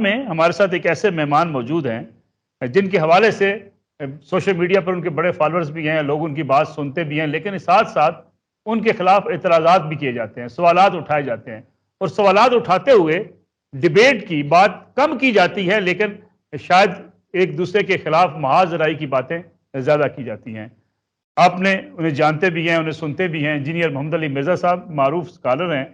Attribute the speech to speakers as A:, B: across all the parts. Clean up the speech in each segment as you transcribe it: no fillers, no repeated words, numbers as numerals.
A: میں ہمارے ساتھ ایک ایسے مہمان موجود ہیں جن کے حوالے سے سوشل میڈیا پر ان کے بڑے فالورز بھی ہیں، لوگ ان کی بات سنتے بھی ہیں، لیکن ساتھ ساتھ ان کے خلاف اعتراضات بھی کیے جاتے ہیں، سوالات اٹھائے جاتے ہیں، اور سوالات اٹھاتے ہوئے ڈیبیٹ کی بات کم کی جاتی ہے، لیکن شاید ایک دوسرے کے خلاف محاذ رائی کی باتیں زیادہ کی جاتی ہیں۔ آپ نے انہیں جانتے بھی ہیں، انہیں سنتے بھی ہیں۔ انجینئر محمد علی مرزا صاحب معروف سکالر ہیں،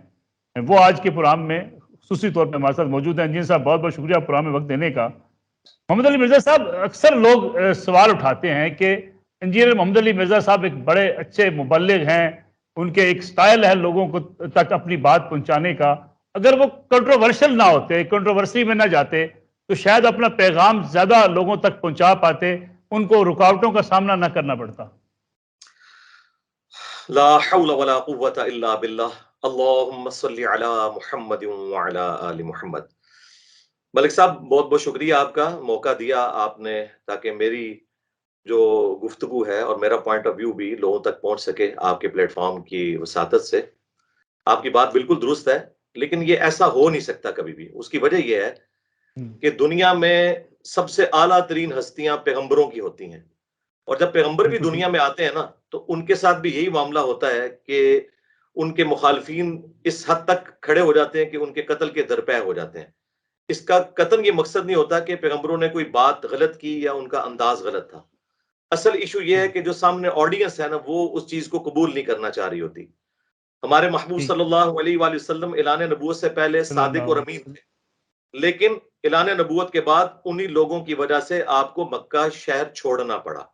A: وہ آج کے پروگرام میں خصوصی طور پہ ہمارے ساتھ موجود ہیں۔ انجینئر صاحب بہت بہت شکریہ پروگرام میں وقت دینے کا۔ محمد علی مرزا صاحب، اکثر لوگ سوال اٹھاتے ہیں کہ انجینئر محمد علی مرزا صاحب ایک بڑے اچھے مبلغ ہیں، ان کے ایک سٹائل ہے لوگوں کو تک اپنی بات پہنچانے کا، اگر وہ کنٹروورشل نہ ہوتے، کنٹروورسی میں نہ جاتے تو شاید اپنا پیغام زیادہ لوگوں تک پہنچا پاتے، ان کو رکاوٹوں کا سامنا نہ کرنا پڑتا۔
B: لا حول ولا قوة الا باللہ، اللہم صلی علی محمد وعلی آل محمد۔ ملک صاحب، بہت بہت شکریہ آپ کا، موقع دیا آپ نے تاکہ میری جو گفتگو ہے اور میرا پوائنٹ آف ویو بھی لوگوں تک پہنچ سکے آپ کے پلیٹ فارم کی وساطت سے۔ آپ کی بات بالکل درست ہے، لیکن یہ ایسا ہو نہیں سکتا کبھی بھی۔ اس کی وجہ یہ ہے کہ دنیا میں سب سے اعلیٰ ترین ہستیاں پیغمبروں کی ہوتی ہیں، اور جب پیغمبر بھی دنیا میں آتے ہیں نا تو ان کے ساتھ بھی یہی معاملہ ہوتا ہے کہ ان کے مخالفین اس حد تک کھڑے ہو جاتے ہیں کہ ان کے قتل کے درپے ہو جاتے ہیں۔ اس کا قطعاً یہ مقصد نہیں ہوتا کہ پیغمبروں نے کوئی بات غلط کی یا ان کا انداز غلط تھا۔ اصل ایشو یہ ہے کہ جو سامنے آڈینس ہے نا، وہ اس چیز کو قبول نہیں کرنا چاہ رہی ہوتی۔ ہمارے محبوب صلی اللہ علیہ وآلہ وسلم اعلان نبوت سے پہلے صادق اور امین تھے، لیکن اعلان نبوت کے بعد انہی لوگوں کی وجہ سے آپ کو مکہ شہر چھوڑنا پڑا،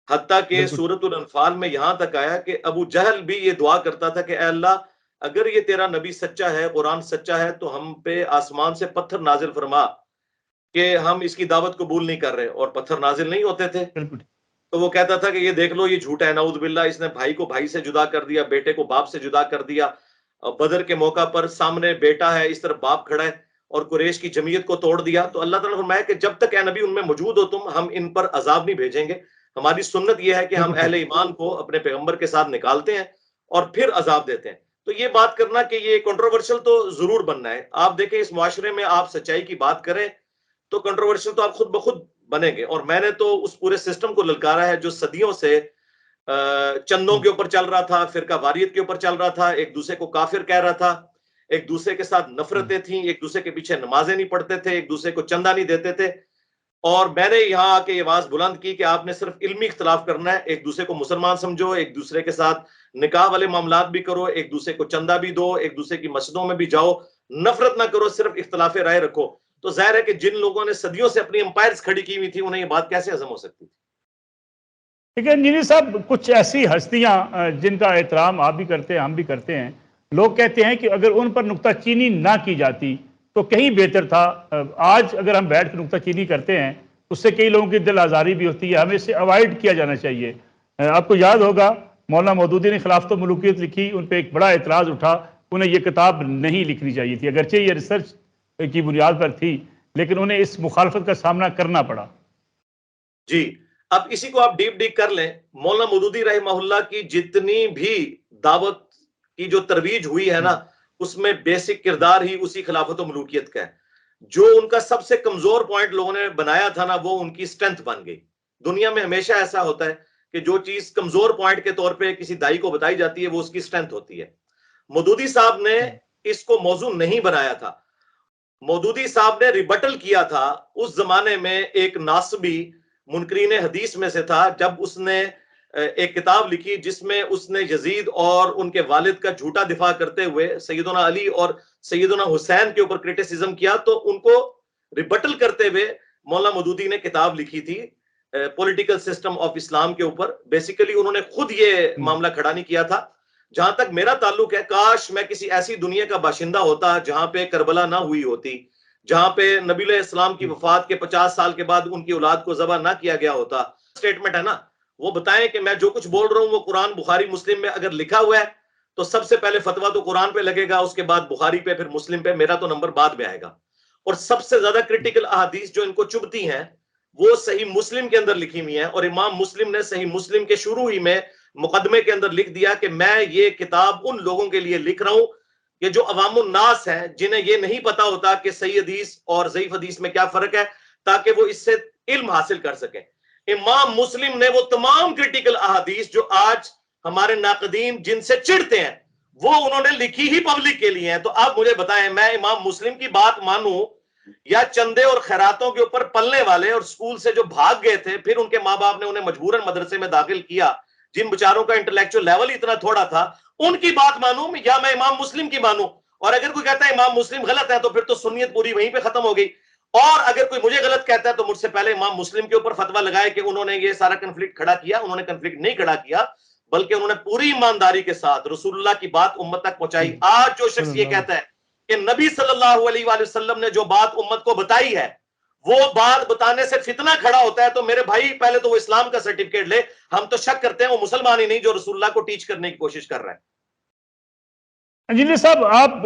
B: حتیٰ کہ سورۃ الانفال میں یہاں تک آیا کہ ابو جہل بھی یہ دعا کرتا تھا کہ اے اللہ، اگر یہ تیرا نبی سچا ہے، قرآن سچا ہے، تو ہم پہ آسمان سے پتھر نازل فرما کہ ہم اس کی دعوت قبول نہیں کر رہے، اور پتھر نازل نہیں ہوتے تھے۔ تو وہ کہتا تھا کہ یہ دیکھ لو، یہ جھوٹا ہے، نعوذ باللہ، اس نے بھائی کو بھائی سے جدا کر دیا، بیٹے کو باپ سے جدا کر دیا۔ بدر کے موقع پر سامنے بیٹا ہے، اس طرف باپ کھڑا ہے، اور قریش کی جمعیت کو توڑ دیا۔ تو اللہ تعالیٰ نے فرمایا کہ جب تک اے نبی ان میں موجود ہو تم، ہم ان پر عذاب نہیں بھیجیں گے۔ ہماری سنت یہ ہے کہ ہم اہل ایمان کو اپنے پیغمبر کے ساتھ نکالتے ہیں اور پھر عذاب دیتے ہیں۔ تو یہ بات کرنا کہ یہ کنٹروورشل تو ضرور بننا ہے۔ آپ دیکھیں اس معاشرے میں آپ سچائی کی بات کریں تو کنٹروورشل تو آپ خود بخود بنیں گے، اور میں نے تو اس پورے سسٹم کو للکارا ہے جو صدیوں سے چندوں کے اوپر چل رہا تھا، فرقہ واریت کے اوپر چل رہا تھا، ایک دوسرے کو کافر کہہ رہا تھا، ایک دوسرے کے ساتھ نفرتیں تھیں، ایک دوسرے کے پیچھے نمازیں نہیں پڑھتے تھے، ایک دوسرے کو چندہ نہیں دیتے تھے۔ اور میں نے یہاں آ کے یہ آواز بلند کی کہ آپ نے صرف علمی اختلاف کرنا ہے، ایک دوسرے کو مسلمان سمجھو، ایک دوسرے کے ساتھ نکاح والے معاملات بھی کرو، ایک دوسرے کو چندہ بھی دو، ایک دوسرے کی مسجدوں میں بھی جاؤ، نفرت نہ کرو، صرف اختلاف رائے رکھو۔ تو ظاہر ہے کہ جن لوگوں نے صدیوں سے اپنی امپائرز کھڑی کی ہوئی تھی، انہیں یہ بات کیسے ہضم ہو سکتی تھی؟
A: ٹھیک ہے انجینئر صاحب، کچھ ایسی ہستیاں جن کا احترام آپ بھی کرتے ہیں، ہم بھی کرتے ہیں، لوگ کہتے ہیں کہ اگر ان پر نکتہ چینی نہ کی جاتی تو کہیں بہتر تھا۔ آج اگر ہم بیٹھ کے نکتہ چینی کرتے ہیں اس سے کئی لوگوں کی دل آزاری بھی ہوتی ہے، ہمیں اسے اوائڈ کیا جانا چاہیے۔ آپ کو یاد ہوگا مولانا مودودی نے خلافت و ملوکیت لکھی، ان پہ ایک بڑا اعتراض اٹھا، انہیں یہ کتاب نہیں لکھنی چاہیے تھی، اگرچہ یہ ریسرچ کی بنیاد پر تھی، لیکن انہیں اس مخالفت کا سامنا کرنا پڑا۔
B: جی، اب اسی کو آپ ڈیپ کر لیں، مولانا مودودی رحمہ اللہ کی جتنی بھی دعوت کی جو ترویج ہوئی ہے نا، اس میں بیسک کردار ہی اسی خلافت و ملوکیت کا ہے۔ جو ان کا سب سے کمزور پوائنٹ لوگوں نے بنایا تھا نا، وہ ان کی سٹرینتھ بن گئی۔ دنیا میں ہمیشہ ایسا ہوتا ہے کہ جو چیز کمزور پوائنٹ کے طور پہ کسی دائی کو بتائی جاتی ہے، وہ اس کی سٹرینتھ ہوتی ہے۔ مودودی صاحب نے اس کو موضوع نہیں بنایا تھا، مودودی صاحب نے ریبٹل کیا تھا۔ اس زمانے میں ایک ناصبی منکرین حدیث میں سے تھا، جب اس نے ایک کتاب لکھی جس میں اس نے یزید اور ان کے والد کا جھوٹا دفاع کرتے ہوئے سیدنا علی اور سیدنا حسین کے اوپر کرٹیسزم کیا، تو ان کو ریبٹل کرتے ہوئے مولانا مودودی نے کتاب لکھی تھی پولیٹیکل سسٹم آف اسلام کے اوپر۔ بیسیکلی انہوں نے خود یہ معاملہ کھڑا نہیں کیا تھا۔ جہاں تک میرا تعلق ہے، کاش میں کسی ایسی دنیا کا باشندہ ہوتا جہاں پہ کربلا نہ ہوئی ہوتی، جہاں پہ نبی علیہ السلام کی وفات کے 50 سال کے بعد ان کی اولاد کو ذبح نہ کیا گیا ہوتا۔ سٹیٹمنٹ ہے نا، وہ بتائیں کہ میں جو کچھ بول رہا ہوں وہ قرآن بخاری مسلم میں اگر لکھا ہوا ہے تو سب سے پہلے فتویٰ تو قرآن پہ لگے گا، اس کے بعد بخاری پہ، پھر مسلم پہ، میرا تو نمبر بعد میں آئے گا۔ اور سب سے زیادہ کرٹیکل احادیث جو ان کو چبھتی ہیں وہ صحیح مسلم کے اندر لکھی ہوئی ہیں، اور امام مسلم نے صحیح مسلم کے شروع ہی میں مقدمے کے اندر لکھ دیا کہ میں یہ کتاب ان لوگوں کے لیے لکھ رہا ہوں کہ جو عوام الناس ہیں جنہیں یہ نہیں پتا ہوتا کہ صحیح حدیث اور ضعیف حدیث میں کیا فرق ہے، تاکہ وہ اس سے علم حاصل کر سکیں۔ امام مسلم نے وہ تمام کرٹیکل احادیث جو آج ہمارے ناقدین جن سے چڑھتے ہیں وہ انہوں نے لکھی ہی پبلک کے لیے ہیں۔ تو آپ مجھے بتائیں میں امام مسلم کی بات مانوں یا چندے اور خیراتوں کے اوپر پلنے والے اور سکول سے جو بھاگ گئے تھے پھر ان کے ماں باپ نے انہیں مجبوراً مدرسے میں داخل کیا، جن بچاروں کا انٹلیکچوئل لیول اتنا تھوڑا تھا، ان کی بات مانوں یا میں امام مسلم کی مانوں؟ اور اگر کوئی کہتا ہے امام مسلم غلط ہے تو پھر تو سنیت پوری وہیں پہ ختم ہو گئی۔ اور اگر کوئی مجھے غلط کہتا ہے تو مجھ سے پہلے امام مسلم کے اوپر فتویٰ لگائے کہ انہوں نے یہ سارا کنفلکٹ کھڑا کیا۔ انہوں نے کنفلکٹ نہیں کھڑا کیا، بلکہ انہوں نے پوری ایمانداری کے ساتھ رسول اللہ کی بات امت تک پہنچائی۔ آج جو شخص یہ کہتا ہے کہ نبی صلی اللہ علیہ وآلہ وسلم نے جو بات امت کو بتائی ہے وہ بات بتانے سے فتنہ کھڑا ہوتا ہے، تو میرے بھائی پہلے تو وہ اسلام کا سرٹیفکیٹ لے۔ ہم تو شک کرتے ہیں وہ مسلمان ہی نہیں جو رسول اللہ کو ٹیچ کرنے کی کوشش کر رہا ہے۔
A: انجینئر صاحب، آپ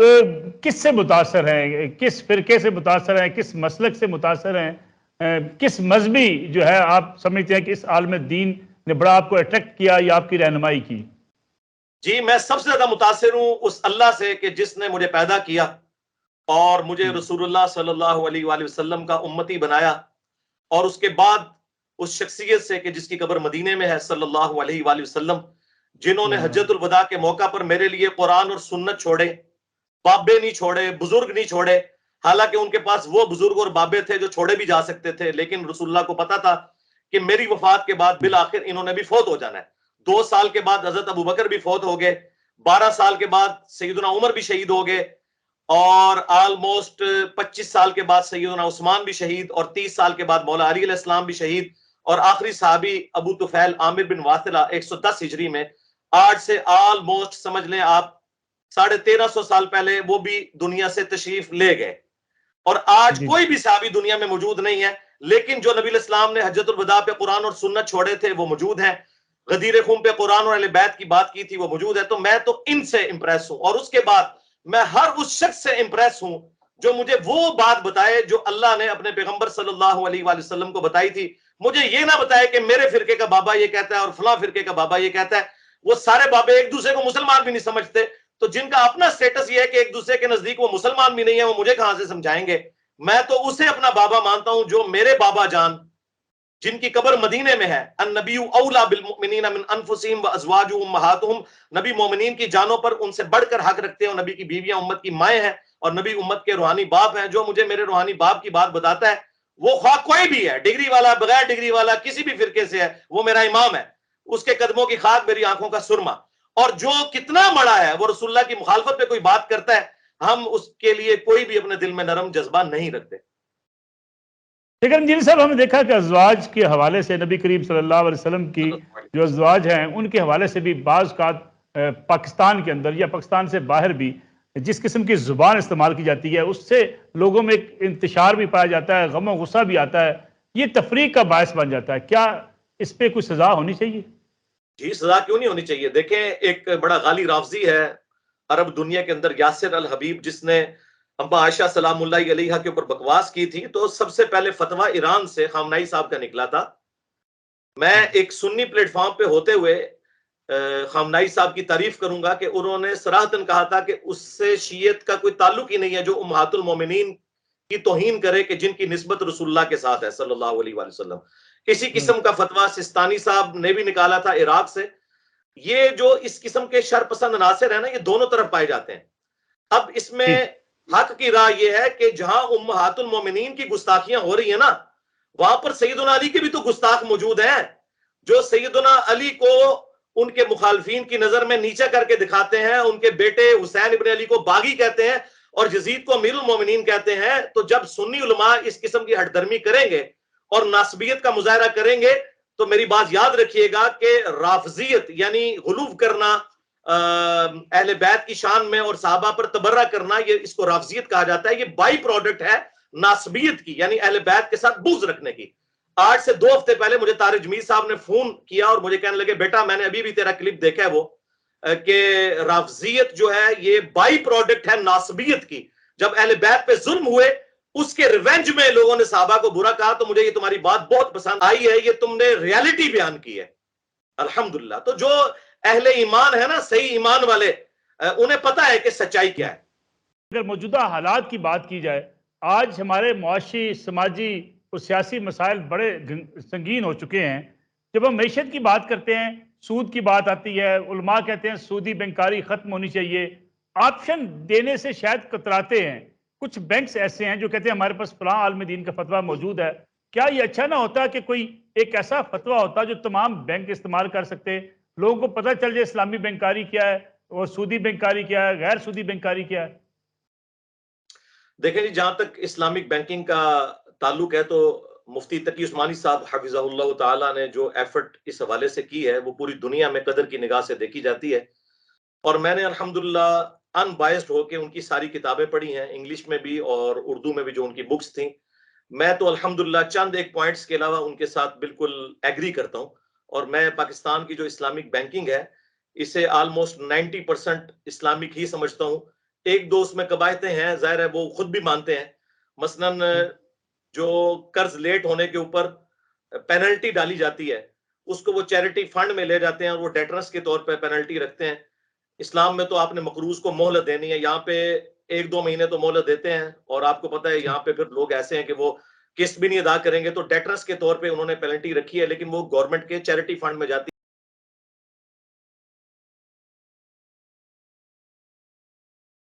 A: کس سے متاثر ہیں، کس فرقے سے متاثر ہیں، کس مسلک سے متاثر ہیں، کس مذہبی جو ہے آپ سمجھتے ہیں کہ اس عالم دین نے بڑا آپ کو اٹریکٹ کیا یا آپ کی رہنمائی کی؟
B: جی میں سب سے زیادہ متاثر ہوں اس اللہ سے کہ جس نے مجھے پیدا کیا اور مجھے رسول اللہ صلی اللہ علیہ وآلہ وسلم کا امتی بنایا، اور اس کے بعد اس شخصیت سے کہ جس کی قبر مدینے میں ہے صلی اللہ علیہ وآلہ وسلم، جنہوں نے حجت الوداع کے موقع پر میرے لیے قرآن اور سنت چھوڑے، بابے نہیں چھوڑے، بزرگ نہیں چھوڑے، حالانکہ ان کے پاس وہ بزرگ اور بابے تھے جو چھوڑے بھی جا سکتے تھے، لیکن رسول اللہ کو پتا تھا کہ میری وفات کے بعد بالآخر انہوں نے بھی فوت ہو جانا ہے۔ 2 سال کے بعد حضرت ابو بکر بھی فوت ہو گئے، 12 سال کے بعد سیدنا عمر بھی شہید ہو گئے، اور آلموسٹ 25 سال کے بعد سیدنا عثمان بھی شہید، اور 30 سال کے بعد مولا علی علیہ السلام بھی شہید، اور آخری صحابی ابو طفیل عامر بن واثلہ 110 ہجری میں، آج سے آلموسٹ سمجھ لیں آپ 1350 سال پہلے وہ بھی دنیا سے تشریف لے گئے۔ اور آج کوئی بھی صحابی دنیا میں موجود نہیں ہے، لیکن جو نبی الاسلام نے حجت الوداع پہ قرآن اور سنت چھوڑے تھے وہ موجود ہیں، غدیر خون پہ قرآن اور اہل بیت کی بات کی تھی وہ موجود ہے۔ تو میں تو ان سے امپریس ہوں، اور اس کے بعد میں ہر اس شخص سے امپریس ہوں جو مجھے وہ بات بتائے جو اللہ نے اپنے پیغمبر صلی اللہ علیہ وآلہ وسلم کو بتائی تھی۔ مجھے یہ نہ بتائے کہ میرے فرقے کا بابا یہ کہتا ہے اور فلاں فرقے کا بابا یہ کہتا ہے۔ وہ سارے بابے ایک دوسرے کو مسلمان بھی نہیں سمجھتے، تو جن کا اپنا سٹیٹس یہ ہے کہ ایک دوسرے کے نزدیک وہ مسلمان بھی نہیں ہے، وہ مجھے کہاں سے سمجھائیں گے؟ میں تو اسے اپنا بابا مانتا ہوں جو میرے بابا جان جن کی قبر مدینے میں ہے۔ النبی اولا بالمؤمنین من انفسہم وازواجہ امہاتہم، نبی مومنین کی جانوں پر ان سے بڑھ کر حق رکھتے ہیں، اور نبی کی بیویاں امت کی مائیں ہیں، اور نبی امت کے روحانی باپ ہیں۔ جو مجھے میرے روحانی باپ کی بات بتاتا ہے وہ خواہ کوئی بھی ہے، ڈگری والا، بغیر ڈگری والا، کسی بھی فرقے سے ہے، وہ میرا امام ہے، اس کے قدموں کی خاک میری آنکھوں کا سرما۔ اور جو کتنا بڑا ہے وہ رسول اللہ کی مخالفت پہ کوئی بات کرتا ہے، ہم اس کے لیے کوئی بھی اپنے دل میں نرم جذبہ نہیں رکھتے۔
A: لیکن جن صاحب ہم نے دیکھا کہ ازواج کے حوالے سے نبی کریم صلی اللہ علیہ وسلم کی جو ازواج ہیں ان کے حوالے سے بھی بعض اوقات پاکستان کے اندر یا پاکستان سے باہر بھی جس قسم کی زبان استعمال کی جاتی ہے اس سے لوگوں میں ایک انتشار بھی پایا جاتا ہے، غم و غصہ بھی آتا ہے، یہ تفریق کا باعث بن جاتا ہے۔ کیا اس پہ کوئی سزا ہونی چاہیے؟
B: جی سزا کیوں نہیں ہونی چاہیے؟ دیکھیں ایک بڑا غالی رافضی ہے عرب دنیا کے اندر، یاسر الحبیب، جس نے اما عائشہ سلام اللہ علیہا کے اوپر بکواس کی تھی، تو سب سے پہلے فتویٰ ایران سے خامنائی صاحب کا نکلا تھا۔ میں ایک سنی پلیٹ فارم پہ ہوتے ہوئے خامنائی صاحب کی تعریف کروں گا کہ انہوں نے صراحتاً کہا تھا کہ اس سے شیعت کا کوئی تعلق ہی نہیں ہے جو امہات المومنین کی توہین کرے کہ جن کی نسبت رسول اللہ کے ساتھ ہے صلی اللہ علیہ وآلہ وسلم۔ اسی قسم کا فتویٰ سستانی صاحب نے بھی نکالا تھا عراق سے۔ یہ جو اس قسم کے شر پسند عناصر ہیں نا، یہ دونوں طرف پائے جاتے ہیں۔ اب اس میں حق کی راہ یہ ہے کہ جہاں امہات المومنین کی گستاخیاں ہو رہی ہیں نا، وہاں پر سیدنا علی کے بھی تو گستاخ موجود ہیں، جو سیدنا علی کو ان کے مخالفین کی نظر میں نیچا کر کے دکھاتے ہیں، ان کے بیٹے حسین ابن علی کو باغی کہتے ہیں اور یزید کو امیر المومنین کہتے ہیں۔ تو جب سنی علماء اس قسم کی ہٹ درمی کریں گے اور ناسبیت کا مظاہرہ کریں گے تو میری بات یاد رکھیے گا کہ رافضیت یعنی غلو کرنا اہل بیت کی شان میں اور صحابہ پر تبرہ کرنا، یہ اس کو رافضیت کہا جاتا ہے۔ یہ بائی پروڈکٹ ہے ناسبیت کی، یعنی اہل بیت کے ساتھ بغض رکھنے کی۔ آج سے 2 ہفتے پہلے مجھے طارق جمیل صاحب نے فون کیا اور مجھے کہنے لگے بیٹا میں نے ابھی بھی تیرا کلپ دیکھا ہے، وہ کہ رافضیت جو ہے یہ بائی پروڈکٹ ہے ناسبیت کی۔ جب اہل بیت پہ ظلم ہوئے اس کے ریونج میں لوگوں نے صحابہ کو برا کہا، تو مجھے یہ تمہاری بات بہت پسند آئی ہے، یہ تم نے ریالٹی بیان کی ہے الحمدللہ۔ تو جو اہل ایمان ہے نا، صحیح ایمان والے، انہیں پتا ہے کہ سچائی کیا ہے۔
A: اگر موجودہ حالات کی بات کی جائے، آج ہمارے معاشی، سماجی اور سیاسی مسائل بڑے سنگین ہو چکے ہیں۔ جب ہم معیشت کی بات کرتے ہیں، سود کی بات آتی ہے، علماء کہتے ہیں سودی بینکاری ختم ہونی چاہیے، آپشن دینے سے شاید کتراتے ہیں۔ کچھ بینکس ایسے ہیں جو کہتے ہیں ہمارے پاس فلاں عالم دین کا فتویٰ موجود ہے۔ کیا یہ اچھا نہ ہوتا کہ کوئی ایک ایسا فتویٰ ہوتا جو تمام بینک استعمال کر سکتے، لوگوں کو پتہ چل جائے اسلامی بینکاری کیا ہے اور سودی بینکاری کیا ہے، غیر سودی بینکاری کیا ہے؟
B: دیکھیں جی، جہاں تک اسلامک بینکنگ کا تعلق ہے تو مفتی تقی عثمانی صاحب حفظہ اللہ تعالیٰ نے جو ایفرٹ اس حوالے سے کی ہے وہ پوری دنیا میں قدر کی نگاہ سے دیکھی جاتی ہے، اور میں نے الحمدللہ ان بائسڈ ہو کے ان کی ساری کتابیں پڑھی ہیں، انگلش میں بھی اور اردو میں بھی جو ان کی بکس تھیں۔ میں تو الحمدللہ چند ایک پوائنٹس کے علاوہ ان کے ساتھ بالکل ایگری کرتا ہوں، اور میں پاکستان کی جو اسلامک بینکنگ ہے اسے آلموسٹ 90% اسلامک ہی سمجھتا ہوں۔ ایک دو اس میں قباحتیں ہیں، ظاہر ہے وہ خود بھی مانتے ہیں، مثلاً جو قرض لیٹ ہونے کے اوپر پینلٹی ڈالی جاتی ہے اس کو وہ چیریٹی فنڈ میں لے جاتے ہیں اور وہ ڈیٹرس کے طور پہ پینلٹی رکھتے ہیں۔ اسلام میں تو آپ نے مقروض کو مہلت دینی ہے، یہاں پہ ایک دو مہینے تو مہلت دیتے ہیں، اور آپ کو پتہ ہے یہاں پہ پھر لوگ ایسے ہیں کہ وہ قسط بھی نہیں ادا کریں گے، تو ڈیٹرس کے طور پہ انہوں نے پینلٹی رکھی ہے، لیکن وہ گورنمنٹ کے چیریٹی فنڈ میں جاتی ہے۔